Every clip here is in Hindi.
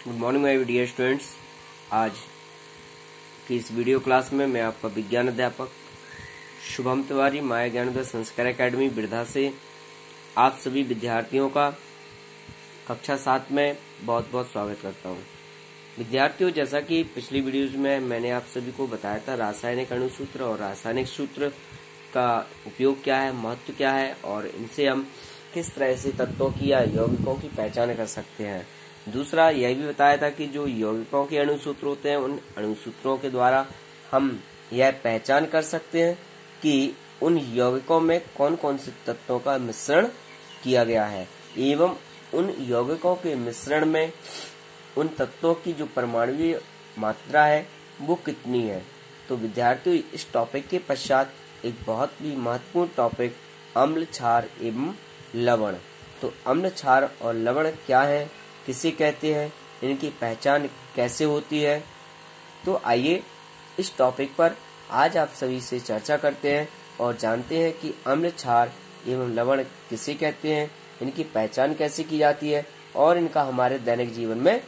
Good morning my dear students. आज की इस वीडियो क्लास में मैं आपका विज्ञान अध्यापक शुभम तिवारी माया ज्ञानोदय संस्कार एकेडमी बिरधा से आप सभी विद्यार्थियों का कक्षा 7 में बहुत बहुत स्वागत करता हूं। विद्यार्थियों, जैसा कि पिछली वीडियोज में मैंने आप सभी को बताया था, रासायनिक अणुसूत्र और रासायनिक सूत्र का उपयोग क्या है, महत्व क्या है और इनसे हम किस तरह से तत्वों की या यौगिकों की पहचान कर सकते हैं। दूसरा यह भी बताया था कि जो यौगिकों के अणुसूत्र होते हैं, उन अणुसूत्रों के द्वारा हम यह पहचान कर सकते हैं कि उन यौगिकों में कौन कौन से तत्वों का मिश्रण किया गया है एवं उन यौगिकों के मिश्रण में उन तत्वों की जो परमाणुवीय मात्रा है वो कितनी है। तो विद्यार्थियों, इस टॉपिक के पश्चात एक बहुत ही महत्वपूर्ण टॉपिक अम्ल, क्षार एवं लवण। तो अम्ल, क्षार और लवण क्या है, किसे कहते हैं, इनकी पहचान कैसे होती है। तो आइए इस टॉपिक पर आज आप सभी से चर्चा करते हैं और जानते हैं कि अम्ल, क्षार एवं लवण किसे कहते हैं, इनकी पहचान कैसे की जाती है और इनका हमारे दैनिक जीवन में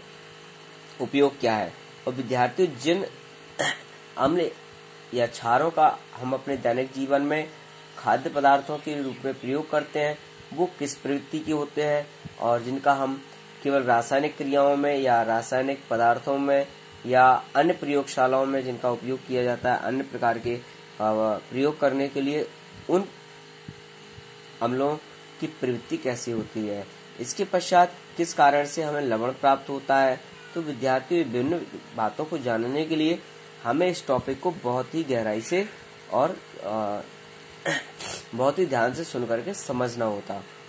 उपयोग क्या है। और विद्यार्थियों, जिन अम्ल या क्षारों का हम अपने दैनिक जीवन में खाद्य पदार्थों के रूप में प्रयोग करते हैं वो किस प्रवृत्ति के होते हैं और जिनका हम केवल रासायनिक क्रियाओं में या रासायनिक पदार्थों में या अन्य प्रयोगशालाओं में जिनका उपयोग किया जाता है अन्य प्रकार के प्रयोग करने के लिए, उन अम्लों की प्रवृत्ति कैसी होती है। इसके पश्चात किस कारण से हमें लवण प्राप्त होता है। तो विद्यार्थियों, विभिन्न बातों को जानने के लिए हमें इस टॉपिक को बहुत ही गहराई से और बहुत ही ध्यान से सुन करके समझना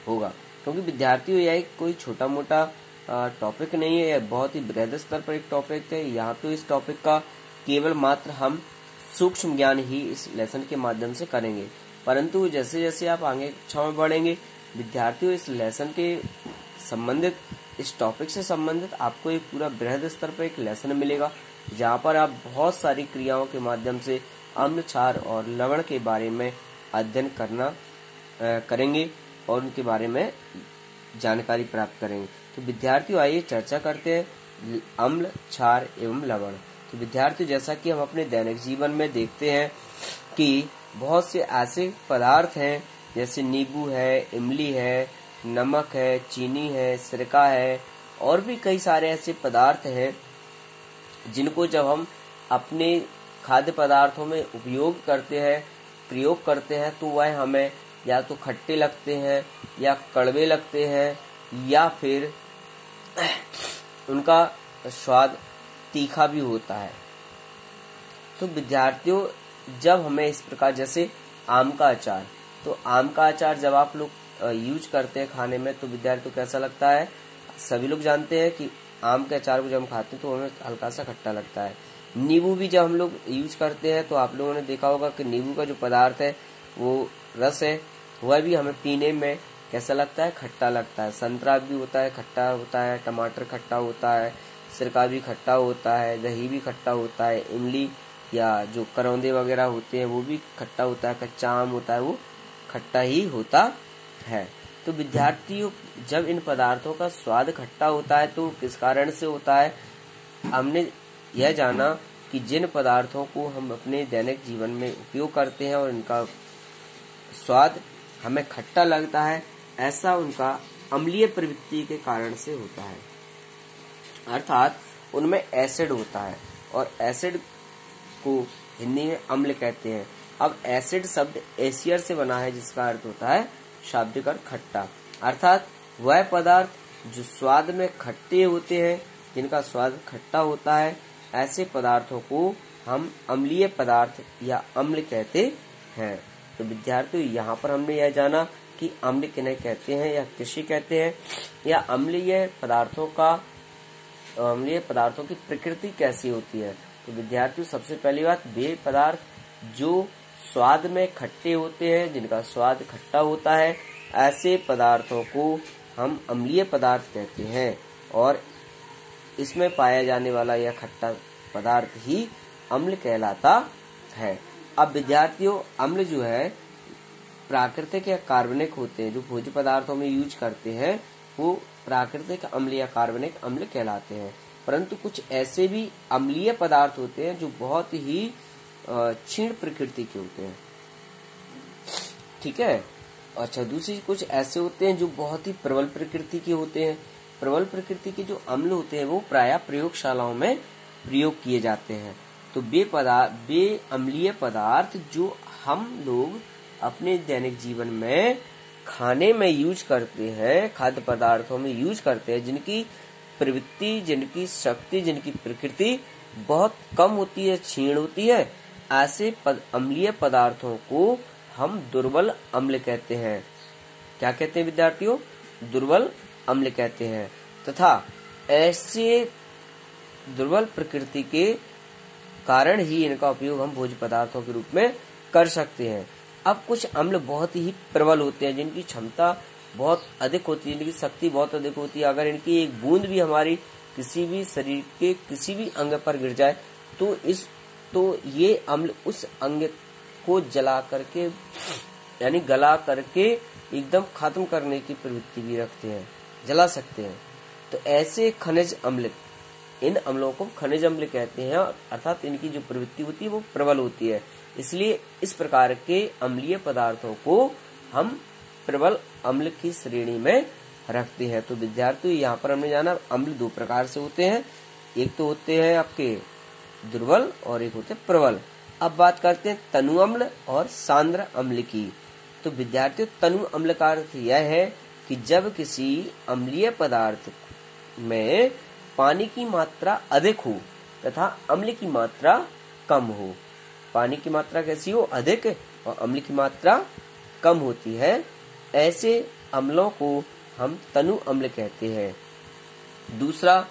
होगा, क्योंकि विद्यार्थियों यह कोई छोटा मोटा टॉपिक नहीं है, यह बहुत ही बृहद स्तर पर एक टॉपिक है। यहाँ तो इस टॉपिक का केवल मात्र हम सूक्ष्म ज्ञान ही इस लेसन के माध्यम से करेंगे, परंतु जैसे जैसे आप आगे कक्षा में बढ़ेंगे विद्यार्थियों, इस लेसन के संबंधित, इस टॉपिक से संबंधित आपको एक पूरा बृहद स्तर पर एक लेसन मिलेगा, जहाँ पर आप बहुत सारी क्रियाओं के माध्यम से अम्ल, क्षार और लवण के बारे में अध्ययन करेंगे और उनके बारे में जानकारी प्राप्त करेंगे। तो विद्यार्थियों, आइए चर्चा करते हैं अम्ल, क्षार एवं लवण। तो विद्यार्थियों, जैसा कि हम अपने दैनिक जीवन में देखते हैं कि बहुत से ऐसे पदार्थ हैं जैसे नींबू है, इमली है, नमक है, चीनी है, सिरका है और भी कई सारे ऐसे पदार्थ हैं जिनको जब हम अपने खाद्य पदार्थों में उपयोग करते हैं, प्रयोग करते हैं, तो वह हमें या तो खट्टे लगते हैं या कड़वे लगते हैं या फिर उनका स्वाद तीखा भी होता है। तो विद्यार्थियों, जब हमें इस प्रकार, जैसे आम का अचार, तो आम का अचार जब आप लोग यूज करते हैं खाने में तो विद्यार्थियों कैसा लगता है। सभी लोग जानते हैं कि आम के अचार को जब हम खाते हैं तो हमें हल्का सा खट्टा लगता है। नींबू भी जब हम लोग यूज करते हैं तो आप लोगों ने देखा होगा कि नींबू का जो पदार्थ है, वो रस है, वह भी हमें पीने में कैसा लगता है, खट्टा लगता है। संतरा भी होता है, खट्टा होता है, टमाटर खट्टा होता है, सिरका भी खट्टा होता है, दही भी खट्टा होता है, इमली या जो करौंदे वगैरह होते हैं वो भी खट्टा होता है, कच्चा आम होता है वो खट्टा ही होता है। तो विद्यार्थियों, जब इन पदार्थों का स्वाद खट्टा होता है तो किस कारण से होता है। हमने यह जाना कि जिन पदार्थों को हम अपने दैनिक जीवन में उपयोग करते हैं और इनका स्वाद हमें खट्टा लगता है, ऐसा उनका अम्लीय प्रवृत्ति के कारण से होता है, अर्थात उनमें एसिड होता है और एसिड को हिंदी में अम्ल कहते हैं। अब एसिड शब्द एसियर से बना है जिसका अर्थ होता है शाब्दिक अर्थ खट्टा, अर्थात वह पदार्थ जो स्वाद में खट्टे होते हैं, जिनका स्वाद खट्टा होता है, ऐसे पदार्थों को हम अम्लीय पदार्थ या अम्ल कहते हैं। तो विद्यार्थियों, यहाँ पर हमने यह जाना कि अम्ल किन्हें कहते हैं या किसे कहते हैं या अम्लीय पदार्थों की प्रकृति कैसी होती है। तो विद्यार्थियों, सबसे पहली बात, वे पदार्थ जो स्वाद में खट्टे होते हैं, जिनका स्वाद खट्टा होता है, ऐसे पदार्थों को हम अम्लीय पदार्थ कहते हैं और इसमें पाया जाने वाला यह खट्टा पदार्थ ही अम्ल कहलाता है। अब विद्यार्थियों, अम्ल जो है प्राकृतिक या कार्बनिक होते हैं, जो भोज्य पदार्थों में यूज करते हैं वो प्राकृतिक अम्ल या कार्बनिक अम्ल कहलाते हैं। परंतु कुछ ऐसे भी अम्लीय पदार्थ होते हैं जो बहुत ही क्षीण प्रकृति के होते हैं। ठीक है। अच्छा, दूसरी कुछ ऐसे होते हैं जो बहुत ही प्रबल प्रकृति के होते हैं। प्रबल प्रकृति के जो अम्ल होते हैं वो प्रायः प्रयोगशालाओं में प्रयोग किए जाते हैं। तो वे अम्लीय पदार्थ जो हम लोग अपने दैनिक जीवन में खाने में यूज करते हैं, खाद्य पदार्थों में यूज करते हैं, जिनकी प्रवृत्ति, जिनकी शक्ति, जिनकी प्रकृति बहुत कम होती है, क्षीण होती है, ऐसे अम्लीय पदार्थों को हम दुर्बल अम्ल कहते हैं। क्या कहते हैं विद्यार्थियों? दुर्बल अम्ल कहते हैं। तथा ऐसे दुर्बल प्रकृति के कारण ही इनका उपयोग हम भोज्य पदार्थों के रूप में कर सकते हैं। अब कुछ अम्ल बहुत ही प्रबल होते हैं, जिनकी क्षमता बहुत अधिक होती है, जिनकी शक्ति बहुत अधिक होती है। अगर इनकी एक बूंद भी हमारी किसी भी शरीर के किसी भी अंग पर गिर जाए तो ये अम्ल उस अंग को जला करके यानी गला करके एकदम खत्म करने की प्रवृत्ति भी रखते हैं, जला सकते हैं। तो ऐसे खनिज अम्ल, इन अम्लों को खनिज अम्ल कहते हैं, अर्थात इनकी जो प्रवृत्ति होती है वो प्रबल होती है। इसलिए इस प्रकार के अम्लीय पदार्थों को हम प्रबल अम्ल की श्रेणी में रखते हैं। तो विद्यार्थियों, यहाँ पर हमने जाना अम्ल दो प्रकार से होते हैं, एक तो होते हैं आपके दुर्बल और एक होते हैं प्रबल। अब बात करते हैं तनु अम्ल और सांद्र अम्ल की। तो विद्यार्थियों, तनु अम्ल का अर्थ यह है कि जब किसी अम्लीय पदार्थ में पानी की मात्रा अधिक हो तथा अम्ल की मात्रा कम हो। पानी की मात्रा कैसी हो? अधिक, और अम्ल की मात्रा कम होती है। ऐसे अम्लों को हम तनु अम्ल कहते हैं। दूसरा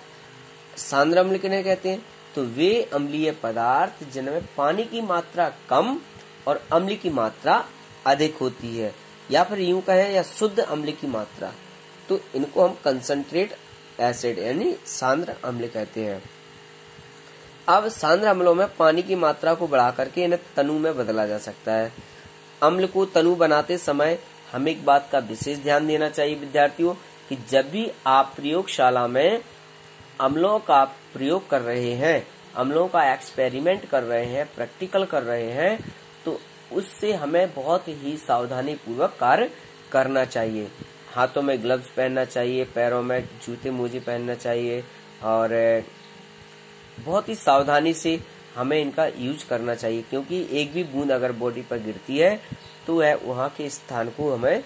सांद्र अम्ल किन्हें कहते हैं? तो वे अम्लीय पदार्थ जिनमें पानी की मात्रा कम और अम्ल की मात्रा अधिक होती है, या फिर यूं कहें या शुद्ध अम्ल की मात्रा, तो इनको हम कंसंट्रेट एसिड यानी सांद्र अम्ल कहते हैं। अब सांद्र अम्लों में पानी की मात्रा को बढ़ा करके इन्हें तनु में बदला जा सकता है। अम्ल को तनु बनाते समय हमें एक बात का विशेष ध्यान देना चाहिए विद्यार्थियों, कि जब भी आप प्रयोगशाला में अम्लों का प्रयोग कर रहे हैं, अम्लों का एक्सपेरिमेंट कर रहे हैं, प्रैक्टिकल कर रहे हैं, तो उससे हमें बहुत ही सावधानी पूर्वक कार्य करना चाहिए। हाथों में ग्लव्स पहनना चाहिए, पैरों में जूते मोजे पहनना चाहिए, और बहुत ही सावधानी से हमें इनका यूज करना चाहिए, क्योंकि एक भी बूंद अगर बॉडी पर गिरती है तो वह वहाँ के स्थान को हमें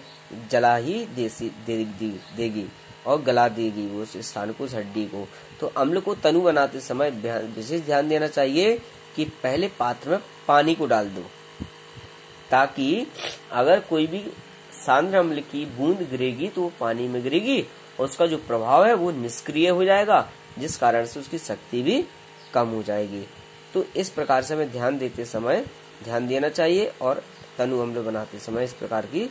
जला ही देगी और गला देगी उस स्थान को, उस हड्डी को। तो अम्ल को तनु बनाते समय विशेष ध्यान देना चाहिए कि पहले पात्र में पानी को डाल दो, ताकि अगर कोई भी सांद्र अम्ल की बूंद गिरेगी तो वो पानी में गिरेगी और उसका जो प्रभाव है वो निष्क्रिय हो जाएगा, जिस कारण से उसकी शक्ति भी कम हो जाएगी। तो इस प्रकार से हमें ध्यान देते समय ध्यान देना चाहिए और तनु अम्ल बनाते समय इस प्रकार की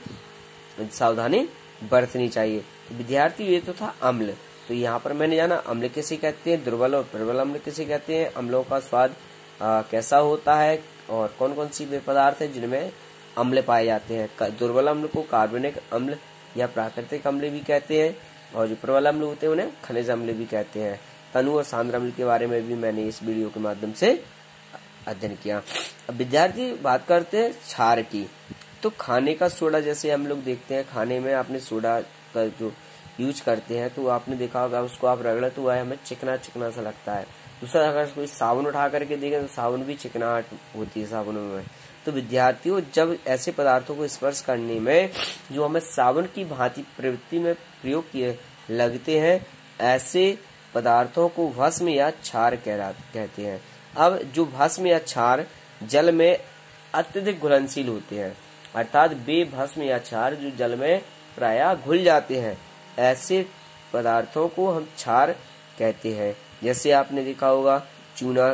सावधानी बरतनी चाहिए। तो विद्यार्थी, ये तो था अम्ल। तो यहाँ पर मैंने जाना अम्ल किसे कहते हैं, दुर्बल और प्रबल अम्ल किसे कहते हैं, अम्लों का स्वाद कैसा होता है, और कौन कौन सी वे पदार्थ है जिनमें अम्ल पाए जाते हैं। दुर्बल अम्ल को कार्बनिक अम्ल या प्राकृतिक अम्ल भी कहते हैं, और जो प्रबल अम्ल होते हैं उन्हें खनिज अम्ल भी कहते हैं। तनु और सांद्र अम्ल के बारे में भी मैंने इस वीडियो के माध्यम से अध्ययन किया। अब विद्यार्थी, बात करते हैं क्षार की। तो खाने का सोडा, जैसे हम लोग देखते हैं खाने में आपने सोडा का जो यूज करते हैं, तो आपने देखा होगा उसको आप रगड़े तो वह हमें चिकना चिकना सा लगता है। दूसरा, अगर कोई साबुन उठा करके देखें तो साबुन भी चिकनाहट होती है साबुनों में। तो विद्यार्थियों, जब ऐसे पदार्थों को स्पर्श करने में जो हमें साबुन की भांति प्रवृत्ति में प्रयोग किए लगते हैं, ऐसे पदार्थों को भस्म या क्षार कहते हैं। अब जो भस्म या क्षार जल में अत्यधिक घुलनशील होते हैं, अर्थात वे भस्म या क्षार जो जल में प्रायः घुल जाते हैं, ऐसे पदार्थों को हम क्षार कहते हैं। जैसे आपने देखा होगा चूना,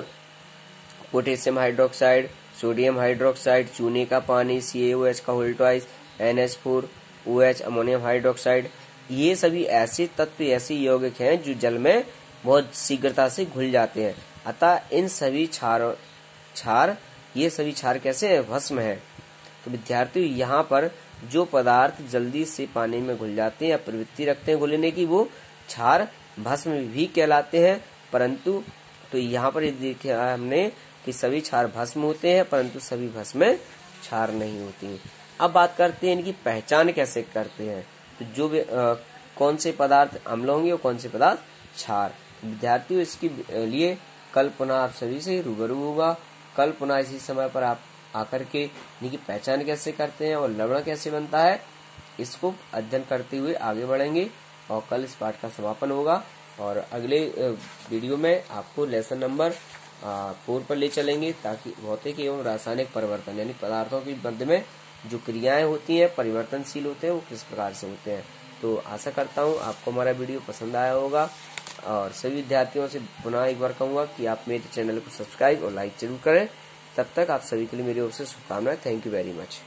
पोटेशियम हाइड्रोक्साइड, सोडियम हाइड्रोक्साइड, चूने का पानी, CaOH का whole twice, NH4, OH, ammonium hydroxide, ये सभी ऐसे तत्व, ऐसे यौगिक हैं जो जल में बहुत शीघ्रता से घुल जाते हैं। अतः इन सभी ये सभी क्षार कैसे है? भस्म है। तो विद्यार्थियों, यहाँ पर जो पदार्थ जल्दी से पानी में घुल जाते हैं या प्रवृत्ति रखते हैं घुलने की, वो क्षार भस्म भी कहलाते हैं। परंतु तो यहाँ पर देखा हमने कि सभी क्षार भस्म होते हैं, परंतु सभी भस्म में क्षार नहीं होती हैं। अब बात करते हैं इनकी पहचान कैसे करते हैं। तो जो भी कौन से पदार्थ अम्ल होंगे और कौन से पदार्थ क्षार। विद्यार्थियों इसके लिए कल पुनः आप सभी से रूबरू होगा। कल पुनः इसी समय पर आप आकर के इनकी पहचान कैसे करते हैं और लवण कैसे बनता है, इसको अध्ययन करते हुए आगे बढ़ेंगे और कल इस पाठ का समापन होगा। और अगले वीडियो में आपको लेसन नंबर 4 पर ले चलेंगे, ताकि भौतिक एवं रासायनिक परिवर्तन यानी पदार्थों के मध्य में जो क्रियाएं होती हैं, परिवर्तनशील होते हैं, वो किस प्रकार से होते हैं। तो आशा करता हूँ आपको हमारा वीडियो पसंद आया होगा और सभी विद्यार्थियों से पुनः एक बार कहूँगा कि आप मेरे चैनल को सब्सक्राइब और लाइक जरूर करें। तब तक आप सभी के लिए मेरी ओर से शुभकामनाएं। Thank you very much.